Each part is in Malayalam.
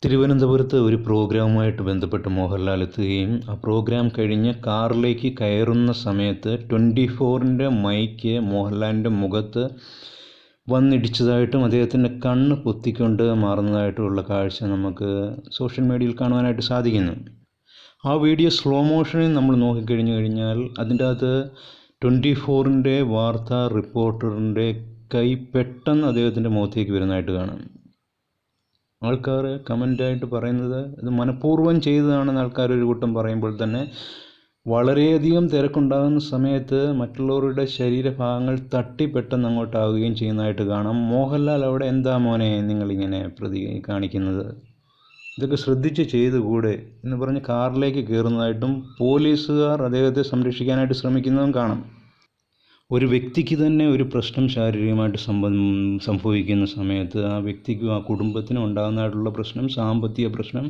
തിരുവനന്തപുരത്ത് ഒരു പ്രോഗ്രാമുമായിട്ട് ബന്ധപ്പെട്ട് മോഹൻലാൽ എത്തുകയും ആ പ്രോഗ്രാം കഴിഞ്ഞ് കാറിലേക്ക് കയറുന്ന സമയത്ത് 24-ൻ്റെ മൈക്ക് മോഹൻലാലിൻ്റെ മുഖത്ത് വന്നിടിച്ചതായിട്ടും അദ്ദേഹത്തിൻ്റെ കണ്ണ് പൊത്തിക്കൊണ്ട് മാറുന്നതായിട്ടുമുള്ള കാഴ്ച നമുക്ക് സോഷ്യൽ മീഡിയയിൽ കാണുവാനായിട്ട് സാധിക്കുന്നു. ആ വീഡിയോ സ്ലോ മോഷനിൽ നമ്മൾ നോക്കിക്കഴിഞ്ഞു കഴിഞ്ഞാൽ അതിൻ്റെ അകത്ത് 24-ൻ്റെ വാർത്താ റിപ്പോർട്ടറിൻ്റെ കൈ പെട്ടെന്ന് അദ്ദേഹത്തിൻ്റെ മുഖത്തേക്ക് വരുന്നതായിട്ട് കാണാം. ആൾക്കാർ കമൻ്റായിട്ട് പറയുന്നത് ഇത് മനഃപൂർവ്വം ചെയ്തതാണെന്ന് ആൾക്കാർ ഒരു കൂട്ടം പറയുമ്പോൾ തന്നെ വളരെയധികം തിരക്കുണ്ടാകുന്ന സമയത്ത് മറ്റുള്ളവരുടെ ശരീരഭാഗങ്ങൾ തട്ടി പെട്ടെന്ന് അങ്ങോട്ടാവുകയും ചെയ്യുന്നതായിട്ട് കാണാം. മോഹൻലാൽ അവിടെ എന്താ മോനെ നിങ്ങളിങ്ങനെ കാണിക്കുന്നത്, ഇതൊക്കെ ശ്രദ്ധിച്ച് ചെയ്തുകൂടെ എന്ന് പറഞ്ഞ് കാറിലേക്ക് കയറുന്നതായിട്ടും പോലീസുകാർ അദ്ദേഹത്തെ സംരക്ഷിക്കാനായിട്ട് ശ്രമിക്കുന്നതും കാണാം. ഒരു വ്യക്തിക്ക് തന്നെ ഒരു പ്രശ്നം ശാരീരികമായിട്ട് സംഭവിക്കുന്ന സമയത്ത് ആ വ്യക്തിക്കും ആ കുടുംബത്തിനും ഉണ്ടാകുന്നതായിട്ടുള്ള പ്രശ്നം, സാമ്പത്തിക പ്രശ്നം,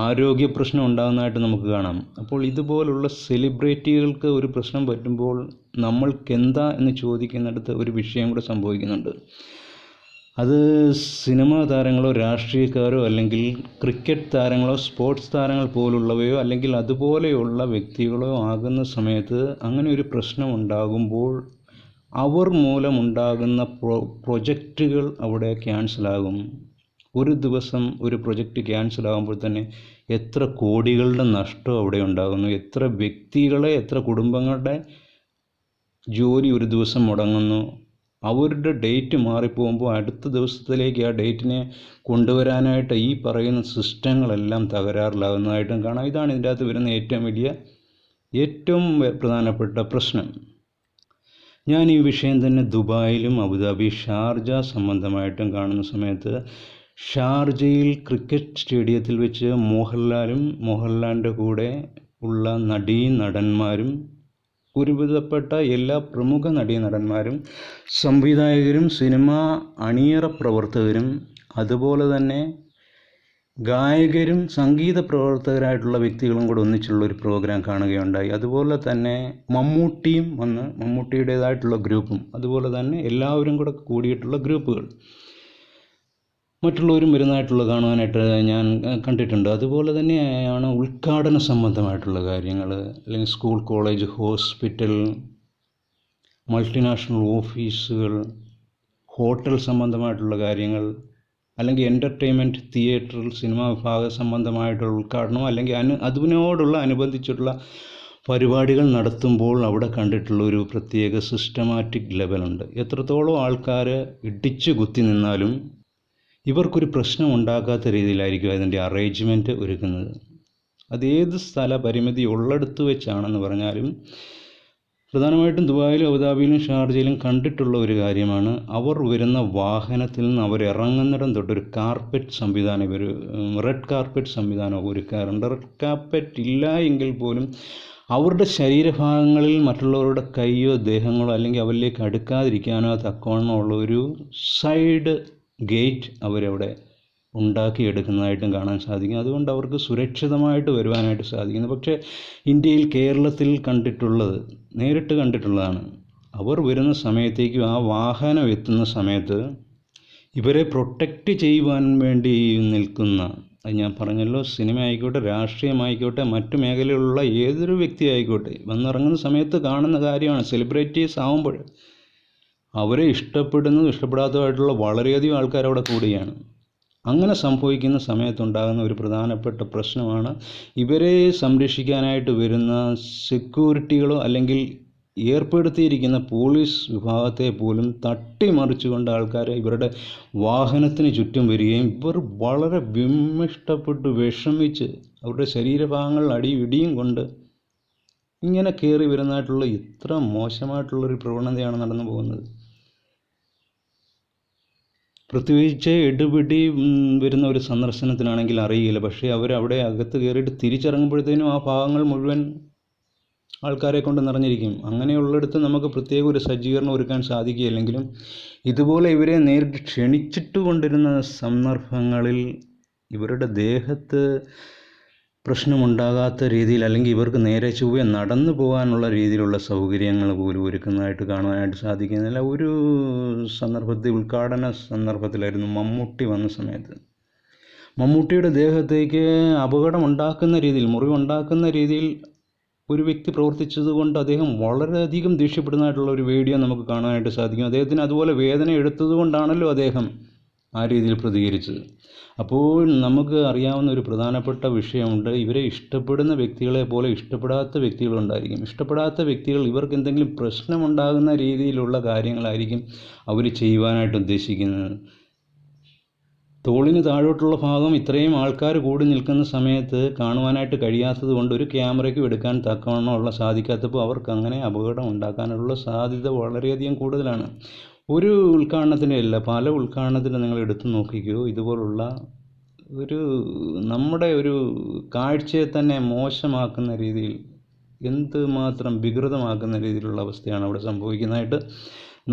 ആരോഗ്യ പ്രശ്നം ഉണ്ടാകുന്നതായിട്ട് നമുക്ക് കാണാം. അപ്പോൾ ഇതുപോലുള്ള സെലിബ്രിറ്റികൾക്ക് ഒരു പ്രശ്നം പറ്റുമ്പോൾ നമ്മൾക്കെന്താ എന്ന് ചോദിക്കുന്നിടത്ത് ഒരു വിഷയം കൂടെ സംഭവിക്കുന്നുണ്ട്. അത് സിനിമാ താരങ്ങളോ രാഷ്ട്രീയക്കാരോ അല്ലെങ്കിൽ ക്രിക്കറ്റ് താരങ്ങളോ സ്പോർട്സ് താരങ്ങൾ പോലുള്ളവയോ അല്ലെങ്കിൽ അതുപോലെയുള്ള വ്യക്തികളോ ആകുന്ന സമയത്ത് അങ്ങനെ ഒരു പ്രശ്നം ഉണ്ടാകുമ്പോൾ അവർ മൂലമുണ്ടാകുന്ന പ്രൊജക്റ്റുകൾ അവിടെ ക്യാൻസലാകും. ഒരു ദിവസം ഒരു പ്രൊജക്റ്റ് ക്യാൻസലാകുമ്പോൾ തന്നെ എത്ര കോടികളുടെ നഷ്ടം അവിടെ ഉണ്ടാകുന്നു, എത്ര വ്യക്തികളെ, എത്ര കുടുംബങ്ങളുടെ ജോലി ഒരു ദിവസം മുടങ്ങുന്നു. അവരുടെ ഡേറ്റ് മാറിപ്പോകുമ്പോൾ അടുത്ത ദിവസത്തിലേക്ക് ആ ഡേറ്റിനെ കൊണ്ടുവരാനായിട്ട് ഈ പറയുന്ന സിസ്റ്റങ്ങളെല്ലാം തകരാറിലാകുന്നതായിട്ടും കാണാം. ഇതാണ് ഇതിൻ്റെ അകത്ത് വരുന്ന ഏറ്റവും പ്രധാനപ്പെട്ട പ്രശ്നം. ഞാൻ ഈ വിഷയം തന്നെ ദുബായിലും അബുദാബി, ഷാർജ സംബന്ധമായിട്ടും കാണുന്ന സമയത്ത് ഷാർജയിൽ ക്രിക്കറ്റ് സ്റ്റേഡിയത്തിൽ വെച്ച് മോഹൻലാലും മോഹൻലാലിൻ്റെ കൂടെ ഉള്ള നടന്മാരും ഒരുവിധപ്പെട്ട എല്ലാ പ്രമുഖ നടന്മാരും സംവിധായകരും സിനിമാ അണിയറ പ്രവർത്തകരും അതുപോലെ തന്നെ ഗായകരും സംഗീത പ്രവർത്തകരായിട്ടുള്ള വ്യക്തികളും കൂടെ ഒന്നിച്ചുള്ള ഒരു പ്രോഗ്രാം കാണുകയുണ്ടായി. അതുപോലെ തന്നെ മമ്മൂട്ടിയും വന്ന് മമ്മൂട്ടിയുടേതായിട്ടുള്ള ഗ്രൂപ്പും അതുപോലെ തന്നെ എല്ലാവരും കൂടെ കൂടിയിട്ടുള്ള ഗ്രൂപ്പുകൾ മറ്റുള്ളവരും വരുന്നതായിട്ടുള്ള കാണുവാനായിട്ട് ഞാൻ കണ്ടിട്ടുണ്ട്. അതുപോലെ തന്നെയാണ് ഉദ്ഘാടന സംബന്ധമായിട്ടുള്ള കാര്യങ്ങൾ, അല്ലെങ്കിൽ സ്കൂൾ, കോളേജ്, ഹോസ്പിറ്റൽ, മൾട്ടിനാഷണൽ ഓഫീസുകൾ, ഹോട്ടൽ സംബന്ധമായിട്ടുള്ള കാര്യങ്ങൾ, അല്ലെങ്കിൽ എൻ്റർടൈൻമെൻറ്റ് തിയേറ്ററിൽ സിനിമാ വിഭാഗ സംബന്ധമായിട്ടുള്ള ഉദ്ഘാടനം, അല്ലെങ്കിൽ അതിനോടുള്ള അനുബന്ധിച്ചിട്ടുള്ള പരിപാടികൾ നടത്തുമ്പോൾ അവിടെ കണ്ടിട്ടുള്ള ഒരു പ്രത്യേക സിസ്റ്റമാറ്റിക് ലെവലുണ്ട്. എത്രത്തോളം ആൾക്കാർ ഇടിച്ചു കുത്തി നിന്നാലും ഇവർക്കൊരു പ്രശ്നം ഉണ്ടാക്കാത്ത രീതിയിലായിരിക്കും അതിൻ്റെ അറേഞ്ച്മെൻറ്റ് ഒരുക്കുന്നത്. അതേത് സ്ഥല പരിമിതി ഉള്ളിടത്ത് വെച്ചാണെന്ന് പറഞ്ഞാലും പ്രധാനമായിട്ടും ദുബായിലും അബുദാബിയിലും ഷാർജയിലും കണ്ടിട്ടുള്ള ഒരു കാര്യമാണ്, അവർ വരുന്ന വാഹനത്തിൽ നിന്ന് അവരിറങ്ങുന്നിടം തൊട്ടൊരു കാർപ്പറ്റ് സംവിധാനം, ഒരു റെഡ് കാർപ്പറ്റ് സംവിധാനം ഒരുക്കാറുണ്ട്. റെഡ് കാർപ്പറ്റ് ഇല്ല എങ്കിൽ പോലും അവരുടെ ശരീരഭാഗങ്ങളിൽ മറ്റുള്ളവരുടെ കൈയോ ദേഹങ്ങളോ അല്ലെങ്കിൽ അവരിലേക്ക് അടുക്കാതിരിക്കാനോ തക്കവണ്ണോ ഉള്ള ഒരു സൈഡ് ഗേറ്റ് അവരവിടെ ഉണ്ടാക്കിയെടുക്കുന്നതായിട്ടും കാണാൻ സാധിക്കും. അതുകൊണ്ട് അവർക്ക് സുരക്ഷിതമായിട്ട് വരുവാനായിട്ട് സാധിക്കുന്നു. പക്ഷേ ഇന്ത്യയിൽ, കേരളത്തിൽ നേരിട്ട് കണ്ടിട്ടുള്ളതാണ്. അവർ വരുന്ന സമയത്തേക്കും ആ വാഹനം എത്തുന്ന സമയത്ത് ഇവരെ പ്രൊട്ടക്റ്റ് ചെയ്യുവാൻ വേണ്ടി നിൽക്കുന്ന, അത് ഞാൻ പറഞ്ഞല്ലോ, സിനിമ ആയിക്കോട്ടെ, രാഷ്ട്രീയമായിക്കോട്ടെ, മറ്റു മേഖലയിലുള്ള ഏതൊരു വ്യക്തി ആയിക്കോട്ടെ, വന്നിറങ്ങുന്ന സമയത്ത് കാണുന്ന കാര്യമാണ്. സെലിബ്രിറ്റീസ് ആകുമ്പോൾ അവരെ ഇഷ്ടപ്പെടാത്തതായിട്ടുള്ള വളരെയധികം ആൾക്കാർ അവിടെ കൂടുകയാണ്. അങ്ങനെ സംഭവിക്കുന്ന സമയത്തുണ്ടാകുന്ന ഒരു പ്രധാനപ്പെട്ട പ്രശ്നമാണ് ഇവരെ സംരക്ഷിക്കാനായിട്ട് വരുന്ന സെക്യൂരിറ്റികളോ അല്ലെങ്കിൽ ഏർപ്പെടുത്തിയിരിക്കുന്ന പോലീസ് വിഭാഗത്തെ പോലും തട്ടിമറിച്ചുകൊണ്ട് ആൾക്കാർ ഇവരുടെ വാഹനത്തിന് ചുറ്റും വരികയും ഇവർ വളരെ വിഷമിച്ച് അവരുടെ ശരീരഭാഗങ്ങൾ ഇടിയും കൊണ്ട് ഇങ്ങനെ കയറി വരുന്നതായിട്ടുള്ള ഇത്ര മോശമായിട്ടുള്ളൊരു പ്രവണതയാണ് നടന്നു പോകുന്നത്. പ്രത്യേകിച്ച് എടുപിടി വരുന്ന ഒരു സന്ദർശനത്തിനാണെങ്കിൽ അറിയില്ല. പക്ഷേ അവരവിടെ അകത്ത് കയറിയിട്ട് തിരിച്ചിറങ്ങുമ്പോഴത്തേനും ആ ഭാഗങ്ങൾ മുഴുവൻ ആൾക്കാരെ കൊണ്ട് നിറഞ്ഞിരിക്കും. അങ്ങനെയുള്ളിടത്ത് നമുക്ക് പ്രത്യേക ഒരു സജ്ജീകരണം ഒരുക്കാൻ സാധിക്കുകയില്ലെങ്കിലും ഇതുപോലെ ഇവരെ നേരിട്ട് ക്ഷണിച്ചിട്ട് കൊണ്ടിരുന്ന സന്ദർഭങ്ങളിൽ ഇവരുടെ ദേഹത്ത് പ്രശ്നമുണ്ടാകാത്ത രീതിയിൽ, അല്ലെങ്കിൽ ഇവർക്ക് നേരെ ചൊവ്വേ നടന്നു പോകാനുള്ള രീതിയിലുള്ള സൗകര്യങ്ങൾ പോലും ഒരുക്കുന്നതായിട്ട് കാണുവാനായിട്ട് സാധിക്കുന്നില്ല. ഒരു സന്ദർഭത്തിൽ, ഉദ്ഘാടന സന്ദർഭത്തിലായിരുന്നു മമ്മൂട്ടി വന്ന സമയത്ത് മമ്മൂട്ടിയുടെ ദേഹത്തേക്ക് അപകടമുണ്ടാക്കുന്ന രീതിയിൽ, മുറിവുണ്ടാക്കുന്ന രീതിയിൽ ഒരു വ്യക്തി പ്രവർത്തിച്ചതുകൊണ്ട് അദ്ദേഹം വളരെയധികം ദേഷ്യപ്പെടുന്നതായിട്ടുള്ള ഒരു വീഡിയോ നമുക്ക് കാണാനായിട്ട് സാധിക്കും. അദ്ദേഹത്തിന് അതുപോലെ വേദന എടുത്തതുകൊണ്ടാണല്ലോ അദ്ദേഹം ആ രീതിയിൽ പ്രതികരിച്ചത്. അപ്പോൾ നമുക്ക് അറിയാവുന്ന ഒരു പ്രധാനപ്പെട്ട വിഷയമുണ്ട്. ഇവരെ ഇഷ്ടപ്പെടുന്ന വ്യക്തികളെ പോലെ ഇഷ്ടപ്പെടാത്ത വ്യക്തികളുണ്ടായിരിക്കും. ഇഷ്ടപ്പെടാത്ത വ്യക്തികൾ ഇവർക്ക് എന്തെങ്കിലും പ്രശ്നമുണ്ടാകുന്ന രീതിയിലുള്ള കാര്യങ്ങളായിരിക്കും അവർ ചെയ്യുവാനായിട്ട് ഉദ്ദേശിക്കുന്നത്. തോളിന് താഴോട്ടുള്ള ഭാഗം ഇത്രയും ആൾക്കാർ കൂടി നിൽക്കുന്ന സമയത്ത് കാണുവാനായിട്ട് കഴിയാത്തത് കൊണ്ട് ഒരു ക്യാമറയ്ക്കും എടുക്കാൻ തക്കവണ്ണമുള്ള സാധിക്കാത്തപ്പോൾ അവർക്ക് അങ്ങനെ അപകടം ഉണ്ടാക്കാനുള്ള സാധ്യത വളരെയധികം കൂടുതലാണ്. ഒരു ഉദ്ഘാടനത്തിൻ്റെ അല്ല, പല ഉദ്ഘാടനത്തിന് നിങ്ങൾ എടുത്തു നോക്കിക്കോ, ഇതുപോലുള്ള ഒരു നമ്മുടെ ഒരു കാഴ്ചയെ തന്നെ മോശമാക്കുന്ന രീതിയിൽ, എന്തുമാത്രം വികൃതമാക്കുന്ന രീതിയിലുള്ള അവസ്ഥയാണ് അവിടെ സംഭവിക്കുന്നതായിട്ട്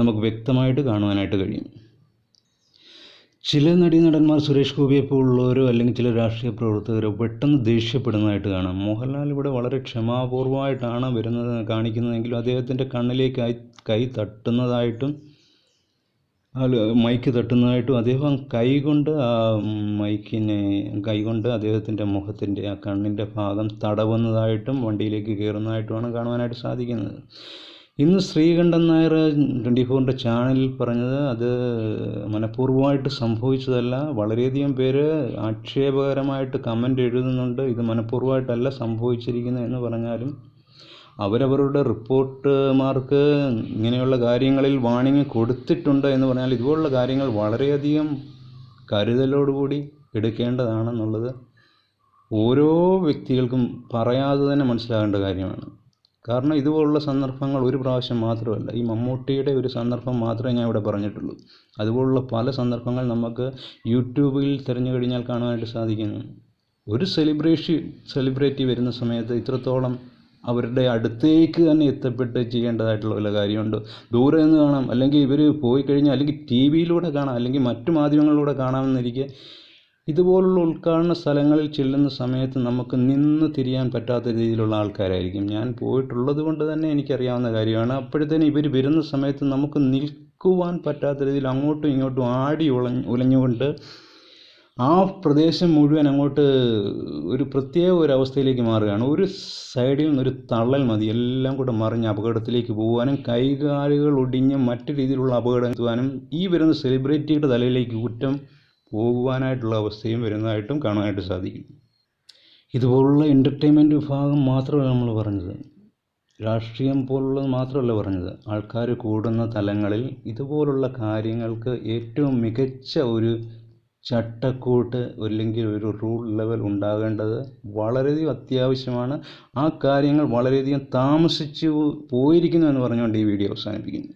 നമുക്ക് വ്യക്തമായിട്ട് കാണുവാനായിട്ട് കഴിയും. ചില നടന്മാർ സുരേഷ് ഗോപിയെ പോലുള്ളവരോ അല്ലെങ്കിൽ ചില രാഷ്ട്രീയ പ്രവർത്തകരോ പെട്ടെന്ന് ദേഷ്യപ്പെടുന്നതായിട്ട് കാണാം. മോഹൻലാൽ ഇവിടെ വളരെ ക്ഷമാപൂർവമായിട്ടാണ് വരുന്നത് കാണിക്കുന്നതെങ്കിലും അദ്ദേഹത്തിൻ്റെ കണ്ണിലേക്ക് കൈ തട്ടുന്നതായിട്ടും മൈക്ക് തട്ടുന്നതായിട്ടും അദ്ദേഹം കൈകൊണ്ട് ആ കൈകൊണ്ട് അദ്ദേഹത്തിൻ്റെ മുഖത്തിൻ്റെ ആ കണ്ണിൻ്റെ ഭാഗം തടവുന്നതായിട്ടും വണ്ടിയിലേക്ക് കയറുന്നതായിട്ടുമാണ് കാണുവാനായിട്ട് സാധിക്കുന്നത്. ഇന്ന് ശ്രീകണ്ഠൻ നായർ 24ൻ്റെ ചാനലിൽ പറഞ്ഞത് അത് മനഃപൂർവ്വമായിട്ട് സംഭവിച്ചതല്ല. വളരെയധികം പേര് ആക്ഷേപകരമായിട്ട് കമൻ്റ് എഴുതുന്നുണ്ട്, ഇത് മനഃപൂർവ്വമായിട്ടല്ല സംഭവിച്ചിരിക്കുന്നത് എന്ന് പറഞ്ഞാലും അവരവരുടെ റിപ്പോർട്ടർമാർക്ക് ഇങ്ങനെയുള്ള കാര്യങ്ങളിൽ വാണിംഗ് കൊടുത്തിട്ടുണ്ട് എന്ന് പറഞ്ഞാൽ ഇതുപോലുള്ള കാര്യങ്ങൾ വളരെയധികം കരുതലോടുകൂടി എടുക്കേണ്ടതാണെന്നുള്ളത് ഓരോ വ്യക്തികൾക്കും പറയാതെ തന്നെ മനസ്സിലാകേണ്ട കാര്യമാണ്. കാരണം ഇതുപോലുള്ള സന്ദർഭങ്ങൾ ഒരു പ്രാവശ്യം മാത്രമല്ല, ഈ മമ്മൂട്ടിയുടെ ഒരു സന്ദർഭം മാത്രമേ ഞാൻ ഇവിടെ പറഞ്ഞിട്ടുള്ളൂ. അതുപോലുള്ള പല സന്ദർഭങ്ങൾ നമുക്ക് യൂട്യൂബിൽ തിരഞ്ഞു കഴിഞ്ഞാൽ കാണാനായിട്ട് സാധിക്കുന്നു. ഒരു സെലിബ്രിറ്റി വരുന്ന സമയത്ത് ഇത്രത്തോളം അവരുടെ അടുത്തേക്ക് തന്നെ എത്തപ്പെട്ട് ചെയ്യേണ്ടതായിട്ടുള്ള വല്ല കാര്യമുണ്ട്. ദൂരെ നിന്ന് കാണാം, അല്ലെങ്കിൽ ഇവർ പോയി കഴിഞ്ഞാൽ അല്ലെങ്കിൽ ടി വിയിലൂടെ കാണാം, അല്ലെങ്കിൽ മറ്റു മാധ്യമങ്ങളിലൂടെ കാണാമെന്നിരിക്കെ ഇതുപോലുള്ള ഉദ്ഘാടന സ്ഥലങ്ങളിൽ ചെല്ലുന്ന സമയത്ത് നമുക്ക് നിന്ന് തിരിയാൻ പറ്റാത്ത രീതിയിലുള്ള ആൾക്കാരായിരിക്കും. ഞാൻ പോയിട്ടുള്ളത് കൊണ്ട് തന്നെ എനിക്കറിയാവുന്ന കാര്യമാണ്. അപ്പോഴത്തേനും ഇവർ വരുന്ന സമയത്ത് നമുക്ക് നിൽക്കുവാൻ പറ്റാത്ത രീതിയിൽ അങ്ങോട്ടും ഇങ്ങോട്ടും ആടി ഉലഞ്ഞുകൊണ്ട് ആ പ്രദേശം മുഴുവൻ അങ്ങോട്ട് ഒരു പ്രത്യേക ഒരു അവസ്ഥയിലേക്ക് മാറുകയാണ്. ഒരു സൈഡിൽ നിന്നൊരു തള്ളൽ മതി, എല്ലാം കൂടെ മറിഞ്ഞ് അപകടത്തിലേക്ക് പോകാനും കൈകാലുകൾ ഒടിഞ്ഞ് മറ്റു രീതിയിലുള്ള അപകടം എത്തുവാനും ഈ വരുന്ന സെലിബ്രിറ്റിയുടെ തലയിലേക്ക് കുറ്റം പോകുവാനായിട്ടുള്ള അവസ്ഥയും വരുന്നതായിട്ടും കാണാനായിട്ട് സാധിക്കും. ഇതുപോലുള്ള എൻ്റർടൈൻമെൻറ്റ് വിഭാഗം മാത്രമല്ല നമ്മൾ പറഞ്ഞത്, രാഷ്ട്രീയം പോലുള്ളത് മാത്രമല്ല പറഞ്ഞത്. ആൾക്കാർ കൂടുന്ന തലങ്ങളിൽ ഇതുപോലുള്ള കാര്യങ്ങൾക്ക് ഏറ്റവും മികച്ച ഒരു ചട്ടക്കൂട്ട് അല്ലെങ്കിൽ ഒരു റൂൾ ലെവൽ ഉണ്ടാകേണ്ടത് വളരെയധികം അത്യാവശ്യമാണ്. ആ കാര്യങ്ങൾ വളരെയധികം താമസിച്ചു പോയിരിക്കുന്നു എന്ന് പറഞ്ഞുകൊണ്ട് ഈ വീഡിയോ അവസാനിപ്പിക്കുന്നു.